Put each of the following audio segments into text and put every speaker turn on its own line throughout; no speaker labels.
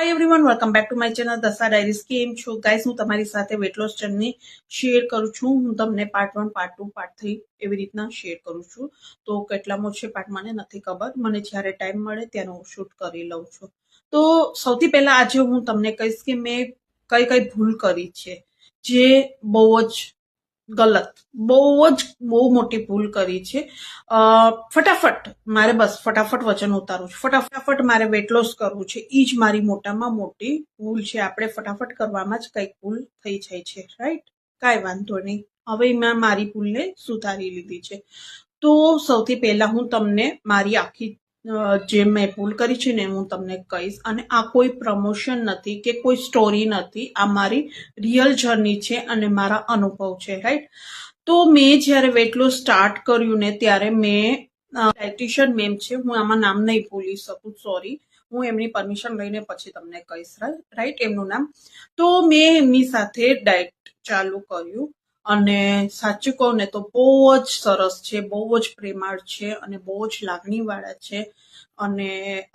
Hi everyone, welcome back to my channel Dasha diaries. કેમ છો guys? હું તમારી સાથે વેટ લોસ જર્ની શેર કરું છું. હું તમને પાર્ટ 1, પાર્ટ 2, પાર્ટ 3 એવી રીતના શેર કરું છું. તો કેટલામો છે પાર્ટ મને નથી ખબર, મને જ્યારે ટાઈમ મળે ત્યારે હું શૂટ કરી લઉં છું. તો સૌથી પહેલા આજે હું તમને કહીશ કે મેં કઈ કઈ ભૂલ કરી છે, જે બહુ જ ગલત, બહુ મોટી ભૂલ કરી છે. ફટાફટ મારે ફટાફટ વજન ઉતારવું છે, ફટાફટ મારે વેટ લોસ કરવું છે, એ જ મારી મોટામાં મોટી ભૂલ છે. આપણે ફટાફટ કરવામાં જ કંઈક ભૂલ થઈ જાય છે, રાઈટ? કાંઈ વાંધો નહીં, હવે મેં મારી ભૂલને સુધારી લીધી છે. તો સૌથી પહેલા હું તમને મારી આખી જે મેં ભૂલ કરી છે ને હું તમને કહીશ. અને આ કોઈ પ્રમોશન નથી કે કોઈ સ્ટોરી નથી, આ મારી રિયલ જર્ની છે અને મારા અનુભવ છે, રાઈટ? તો મેં જ્યારે વેટ લોસ સ્ટાર્ટ કર્યું ને ત્યારે મેં ડાયટિશિયન મેમ છે, હું આમાં નામ નહીં ભૂલી શકું, સોરી, હું એમની પરમિશન લઈને પછી તમને કહીશ, રાઈટ, એમનું નામ. તો મેં એમની સાથે ડાયટ ચાલુ કર્યું અને સાચું કહું ને તો બહુ જ સરસ છે, બહુ જ પ્રેમાળ છે અને બહુ જ લાગણીવાળા છે. અને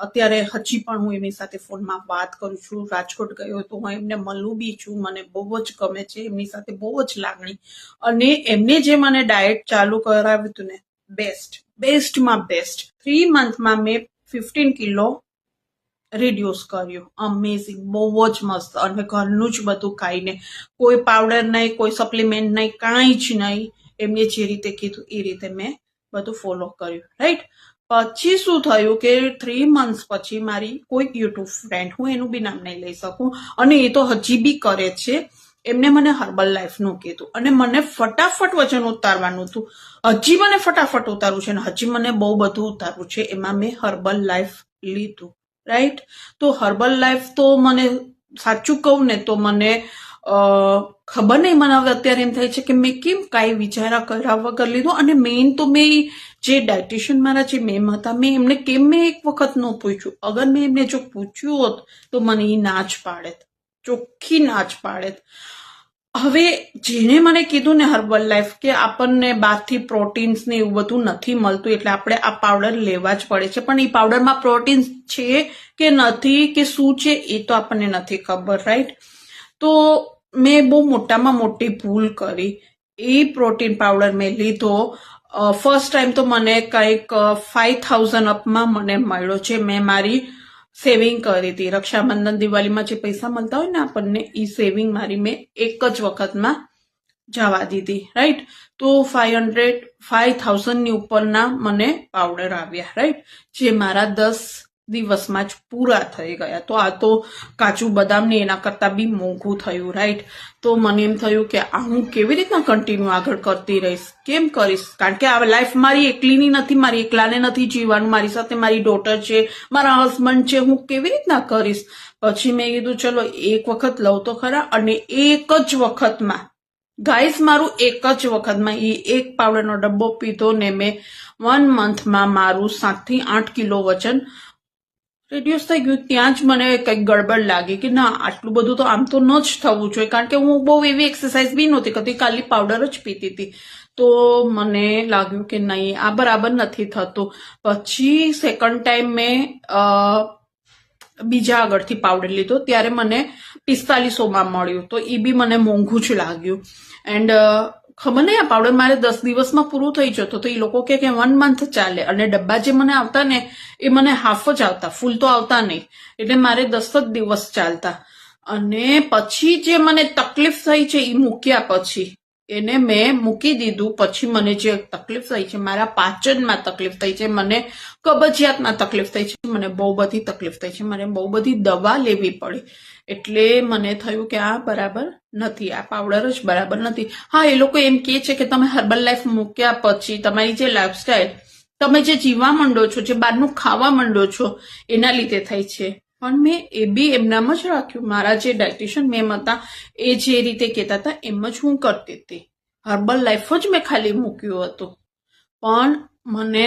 અત્યારે હજી પણ હું એમની સાથે ફોનમાં વાત કરું છું. રાજકોટ ગયો તો હું એમને મળું બી છું, મને બહુ જ ગમે છે, એમની સાથે બહુ જ લાગણી. અને એમને જે મને ડાયટ ચાલુ કરાવ્યું હતું ને, બેસ્ટમાં બેસ્ટ, 3 મંથમાં મેં 15 કિલો રિડ્યુસ કર્યું. અમેઝિંગ, બહુ જ મસ્ત. અને ઘરનું જ બધું ખાઈને, કોઈ પાવડર નહીં, કોઈ સપ્લિમેન્ટ નહીં, કાંઈ જ નહીં. એમને જે રીતે કીધું એ રીતે મેં બધું ફોલો કર્યું, રાઈટ? પછી શું થયું કે 3 મંથ્સ પછી મારી કોઈ યુટ્યુબ ફ્રેન્ડ, હું એનું બી નામ નહીં લઈ શકું, અને એ તો હજી બી કરે છે, એમને મને હર્બલ લાઈફનું કીધું અને મને ફટાફટ વજન ઉતારવાનું હતું. હજી મને ફટાફટ ઉતારવું છે અને હજી મને બહુ બધું ઉતારવું છે. એમાં મેં હર્બલ લાઈફ લીધું, રાઈટ? તો હર્બલ લાઈફ તો મને સાચું કહું ને તો મને ખબર નહીં, મને હવે અત્યારે એમ થાય છે કે મેં કેમ કાંઈ વિચારા કર્યા વગર લીધું. અને મેઇન તો મેં જે ડાયટિશિયન મારા જે મેમ હતા, મેં એમને કેમ મેં એક વખત ન પૂછ્યું. અગર મેં એમને જો પૂછ્યું હોત તો મને એ ના જ પાડેત, ચોખ્ખી ના જ પાડેત. હવે જેને મને કીધું ને હર્બલ લાઈફ કે આપણને બહારથી પ્રોટીન્સ ને એવું બધું નથી મળતું, એટલે આપણે આ પાવડર લેવા જ પડે છે. પણ એ પાવડરમાં પ્રોટીન્સ છે કે નથી કે શું છે એ તો આપણને નથી ખબર, રાઈટ? તો મેં બહુ મોટામાં મોટી ભૂલ કરી. એ પ્રોટીન પાવડર મેં લીધો. ફર્સ્ટ ટાઈમ તો મને કંઈક 5000 અપમાં મને મળ્યો છે. મેં મારી સેવિંગ કરી હતી. રક્ષાબંધન દિવાળીમાં જે પૈસા મળતા હોય ને આપણને, એ સેવિંગ મારી મેં એક જ વખતમાં જવા દીધી, રાઈટ? તો 5000 ની ઉપરના મને પાવડર આવ્યા, રાઈટ? જે મારા 10 દિવસમાં જ પૂરા થઈ ગયા. તો આ તો કાજુ બદામ ને એના કરતા બી મોંઘું થયું, રાઈટ? તો મને એમ થયું કે આ હું કેવી રીતના કન્ટિન્યુ આગળ કરતી રહીશ, કેમ કરીશ? કારણ કે આ લાઈફ મારી એકલીની નથી, મારી એકલાને નથી જીવવાનું, મારી સાથે મારી ડોટર છે, મારા હસબન્ડ છે, હું કેવી રીતના કરીશ? પછી મેં કીધું ચલો એક વખત લઉં તો ખરા. અને એક જ વખતમાં ગાઈસ, મારું એક જ વખતમાં એ એક પાવડરનો ડબ્બો પીધો ને મેં 1 મંથમાં મારું 7 થી 8 કિલો વજન રિડ્યુસ થઈ ગયું. ત્યાં જ મને કંઈક ગડબડ લાગી કે ના, આટલું બધું તો આમ તો ન જ થવું જોઈએ, કારણ કે હું બહુ એવી એક્સરસાઇઝ બી નહોતી કરતી, ખાલી પાવડર જ પીતી હતી. તો મને લાગ્યું કે નહીં, આ બરાબર નથી થતું. પછી સેકન્ડ ટાઈમ મેં બીજા આગળથી પાવડર લીધો, ત્યારે મને 4500માં મળ્યું. તો એ બી મને મોંઘું જ લાગ્યું. એન્ડ ખબર નહીં, આ પાવડર મારે 10 દિવસમાં પૂરું થઈ જતો. તો એ લોકો કે 1 મંથ ચાલે. અને ડબ્બા જે મને આવતા ને એ મને હાફ જ આવતા, ફૂલ તો આવતા નહીં. એટલે મારે 10 જ દિવસ ચાલતા. અને પછી જે મને તકલીફ થઈ છે એ મૂક્યા પછી, એને મેં મૂકી દીધું. પછી મને જે તકલીફ થઈ છે, મારા પાચનમાં તકલીફ થઈ છે, મને કબજિયાતમાં તકલીફ થઈ છે, મને બહુ બધી તકલીફ થઈ છે, મને બહુ બધી દવા લેવી પડી. એટલે મને થયું કે આ બરાબર નથી, આ પાવડર જ બરાબર નથી. હા, એ લોકો એમ કહે છે કે તમે હર્બલ લાઈફ મૂક્યા પછી તમારી જે લાઈફસ્ટાઈલ, તમે જે જીવવા માંડો છો, જે બહારનું ખાવા માંડો છો, એના લીધે થઈ છે. પણ મેં એ બી એમનામ જ રાખ્યું. મારા જે ડાયટિશિયન મેમ હતા એ જે રીતે કહેતા હતા એમ જ હું કરતી હતી. હર્બલ લાઈફ જ મેં ખાલી મૂક્યું હતું. પણ મને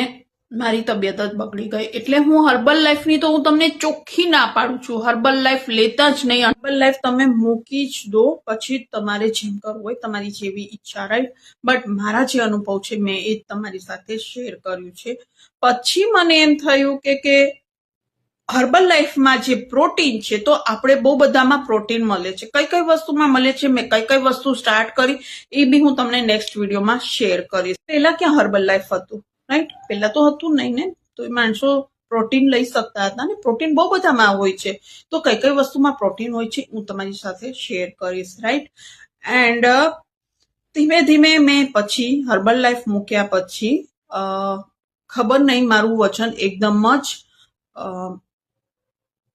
મારી તબિયત જ બગડી ગઈ. એટલે હું હર્બલ લાઈફની તો હું તમને ચોખ્ખી ના પાડું છું. હર્બલ લાઈફ લેતા જ નહીં. હર્બલ લાઈફ તમે મૂકી જ દો, પછી તમારે જેમ કરવું હોય, તમારી જેવી ઈચ્છા, રાઈટ? બટ મારા જે અનુભવ છે મેં એ તમારી સાથે શેર કર્યું છે. પછી મને એમ થયું કે હર્બલ લાઈફમાં જે પ્રોટીન છે તો આપણે બહુ બધામાં પ્રોટીન મળે છે. કઈ કઈ વસ્તુમાં મળે છે, મેં કઈ કઈ વસ્તુ સ્ટાર્ટ કરી એ બી હું તમને નેક્સ્ટ વિડીયોમાં શેર કરીશ. પહેલા ક્યાં હર્બલ લાઈફ હતું, રાઈટ? પહેલા તો હતું નહીં ને, તો એ માણસો પ્રોટીન લઈ શકતા હતા ને. પ્રોટીન બહુ બધામાં હોય છે, તો કઈ કઈ વસ્તુમાં પ્રોટીન હોય છે હું તમારી સાથે શેર કરીશ, રાઈટ? એન્ડ ધીમે ધીમે મેં પછી હર્બલ લાઈફ મૂક્યા પછી ખબર નહીં, મારું વજન એકદમ જ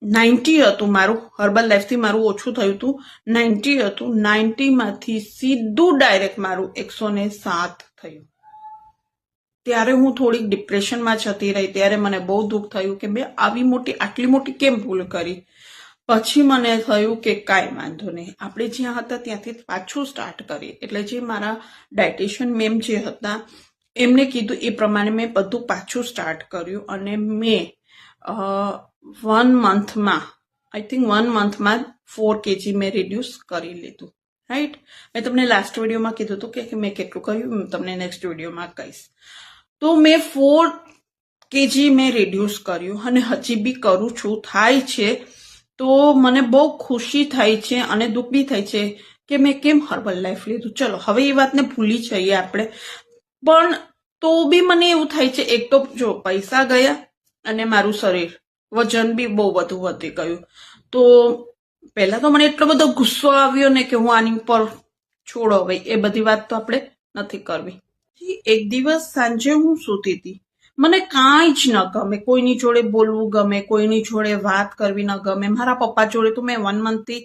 90 હતું મારું. હર્બલ લાઈફથી મારું ઓછું થયું હતું, 90 હતું. 90માંથી સીધું ડાયરેક્ટ મારું 107 થયું. ત્યારે હું થોડીક ડિપ્રેશનમાં જતી રહી. ત્યારે મને બહુ દુઃખ થયું કે મેં આટલી મોટી કેમ ભૂલ કરી. પછી મને થયું કે કાંઈ વાંધો નહીં, આપણે જ્યાં હતા ત્યાંથી પાછું સ્ટાર્ટ કરીએ. એટલે જે મારા ડાયટિશિયન મેમ જે હતા એમને કીધું એ પ્રમાણે મેં બધું પાછું સ્ટાર્ટ કર્યું. અને મેં 1 મંથમાં, આઈ થિંક 1 મંથમાં 4 kg મેં રિડ્યુસ કરી લીધું, રાઈટ? મેં તમને લાસ્ટ વિડીયોમાં કીધું હતું કે મેં કેટલું કર્યું, તમને નેક્સ્ટ વિડીયોમાં કહીશ. તો મેં 4 kg મેં રિડ્યુસ કર્યું અને હજી બી કરું છું. થાય છે તો મને બહુ ખુશી થાય છે અને દુઃખ બી થાય છે કે મેં કેમ હર્બલ લાઈફ લીધું. ચલો હવે એ વાતને ભૂલી જઈએ આપણે. પણ તો બી મને એવું થાય છે, એક તો જો પૈસા ગયા અને મારું શરીર વજન બી બહુ બધું વધી ગયું. તો પહેલા તો મને એટલો બધો ગુસ્સો આવ્યો ને કે હું આની પર છોડો ભાઈ, એ બધી વાત તો આપણે નથી કરવી. એક દિવસ સાંજે હું સૂતી હતી, મને કાંઈ જ ન ગમે, કોઈની જોડે બોલવું ગમે, કોઈની જોડે વાત કરવી ન ગમે. મારા પપ્પા જોડે તો મેં 1 મંથથી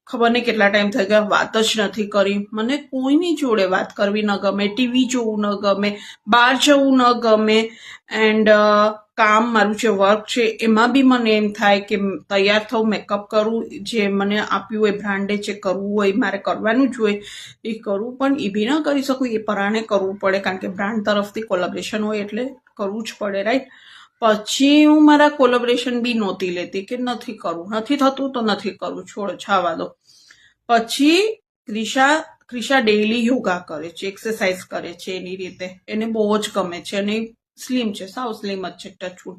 ખબર નહીં કેટલા ટાઈમ થઈ ગયા વાત જ નથી કરી. મને કોઈની જોડે વાત કરવી ન ગમે, ટીવી જોવું ન ગમે, બહાર જવું ન ગમે. એન્ડ કામ, મારું જે વર્ક છે એમાં બી મને એમ થાય કે તૈયાર થવું, મેકઅપ કરું, જે મને આપ્યું હોય બ્રાન્ડે, જે કરવું હોય મારે કરવાનું જ હોય એ કરું. પણ એ બી ન કરી શકું, એ પરાણે કરવું પડે, કારણ કે બ્રાન્ડ તરફથી કોલેબોરેશન હોય એટલે કરવું જ પડે, રાઈટ? પછી હું મારા કોલેબોરેશન બી નહોતી લેતી કે નથી કરવું, નથી થતું તો નથી કરવું, છોડો, છાવા દો. પછી ક્રિશા ડેઈલી યોગા કરે છે, એક્સરસાઇઝ કરે છે એની રીતે, એને બહુ જ ગમે છે અને સ્લિમ છે, સાવ સ્લિમ જ છે, ટચવુડ.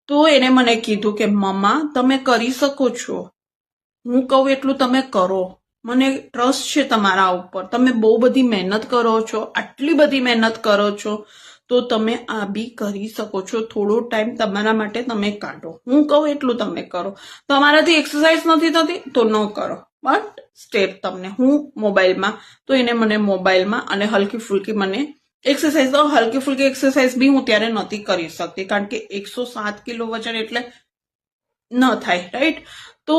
તો એને મને કીધું કે મમ્મા તમે કરી શકો છો, હું કહું એટલું તમે કરો, મને ટ્રસ્ટ છે તમારા ઉપર, તમે બહુ બધી મહેનત કરો છો, આટલી બધી મહેનત કરો છો, તો તમે આ બી કરી શકો છો. થોડો ટાઈમ તમારા માટે તમે કાઢો, હું કહું એટલું તમે કરો. તમારાથી એક્સરસાઇઝ નથી થતી તો ન કરો, બટ સ્ટેપ તમને હું મોબાઈલમાં, તો એને મને મોબાઈલમાં અને હલકી ફુલકી મને એક્સરસાઇઝ, તો હલકી ફુલકી એક્સરસાઇઝ બી હું ત્યારે નહોતી કરી શકતી, કારણ કે 107 કિલો વજન એટલે ન થાય, રાઈટ? તો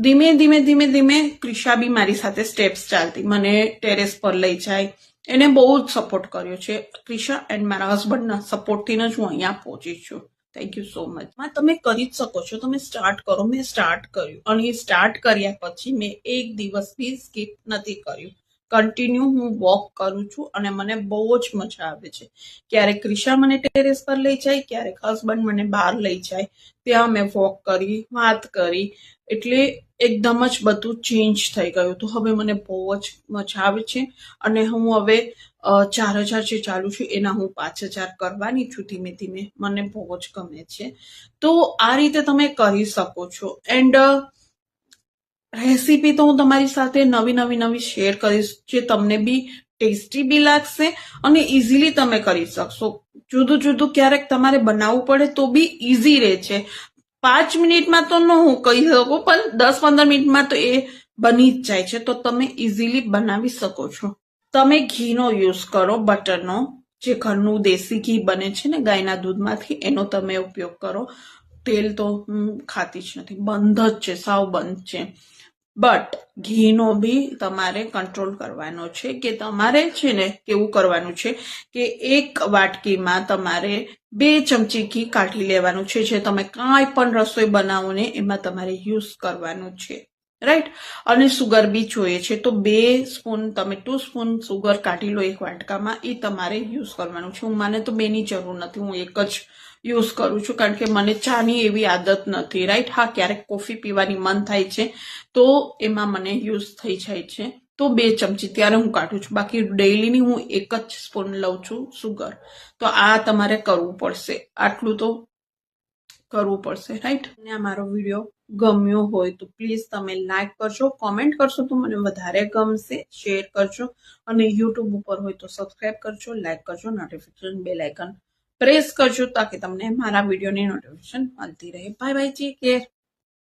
ધીમે ધીમે ક્રિશા બી મારી સાથે સ્ટેપ્સ ચાલતી, મને ટેરેસ પર લઈ જાય, એને બહુ જ સપોર્ટ કર્યો છે ક્રિશા. એન્ડ મારા હસબન્ડના સપોર્ટથી જ હું અહીંયા પહોંચી છું. Thank you so much. તમે કરી જ શકો છો, તમે સ્ટાર્ટ કરો. મેં સ્ટાર્ટ કર્યું અને એ સ્ટાર્ટ કર્યા પછી મેં એક દિવસ બી સ્કીપ નથી કર્યું. કન્ટિન્યુ હું વોક કરું છું અને મને બહુ જ મજા આવે છે. ક્યારેક ક્રિશા મને ટેરેસ પર લઈ જાય, ક્યારેક હસબન્ડ મને બહાર લઈ જાય, ત્યાં મેં વોક કરી, વાત કરી, એટલે એકદમ જ બધું ચેન્જ થઈ ગયું. તો હવે મને બહુ જ મજા આવે છે અને હું હવે 4000 જે ચાલુ છું એના હું 5000 કરવાની છું ધીમે ધીમે. મને બહુ જ ગમે છે. તો આ રીતે તમે કરી શકો છો. એન્ડ રેસીપી તો હું તમારી સાથે નવી શેર કરીશ, જે તમને બી ટેસ્ટી બી લાગશે અને ઇઝીલી તમે કરી શકશો. જુદું ક્યારેક તમારે બનાવવું પડે તો બી ઇઝી રહે છે. 5 મિનિટમાં તો ન હું કહી શકું, પણ 10-15 મિનિટમાં તો એ બની જ જાય છે. તો તમે ઇઝીલી બનાવી શકો છો. તમે ઘીનો યુઝ કરો, બટરનો, જે ઘરનું દેશી ઘી બને છે ને ગાયના દૂધમાંથી, એનો તમે ઉપયોગ કરો. તેલ તો હું ખાતી જ નથી, બંધ જ છે, સાવ બંધ છે. બટ ઘીનો બી તમારે કંટ્રોલ કરવાનો છે, કે તમારે છે ને કેવું કરવાનું છે કે 1 વાટકીમાં તમારે 2 ચમચી ઘી કાઢી લેવાનું છે, જે તમે કાંઈ પણ રસોઈ બનાવો ને એમાં તમારે યુઝ કરવાનું છે, રાઈટ? અને સુગર બી જોઈએ છે, તો 2 સ્પૂન, તમે 2 સ્પૂન સુગર કાઢી લો 1 વાટકામાં, એ તમારે યુઝ કરવાનું છે. મને તો 2ની જરૂર નથી, હું 1 જ યુઝ કરું છું, કારણ કે મને ચાની એવી આદત નથી, રાઈટ? હા, ક્યારેક કોફી પીવાની મન થાય છે તો એમાં મને યુઝ થઈ જાય છે, તો 2 ચમચી ત્યારે હું કાઢું છું. બાકી ડેઈલીની હું 1 જ સ્પૂન લઉં છું સુગર. તો આ તમારે કરવું પડશે, આટલું તો કરવું પડશે, રાઈટ? અને આ મારો વિડીયો ગમ્યો હોય તો પ્લીઝ તમે લાઈક કરજો, કોમેન્ટ કરશો તો મને વધારે ગમશે, શેર કરજો અને યુટ્યુબ ઉપર હોય તો સબસ્ક્રાઇબ કરજો, લાઈક કરજો, નોટિફિકેશન બેલ આઇકન પ્રેસ કરજો તાકે તમને મારા વિડીયોની નોટિફિકેશન મળતી રહે. Bye bye, take care.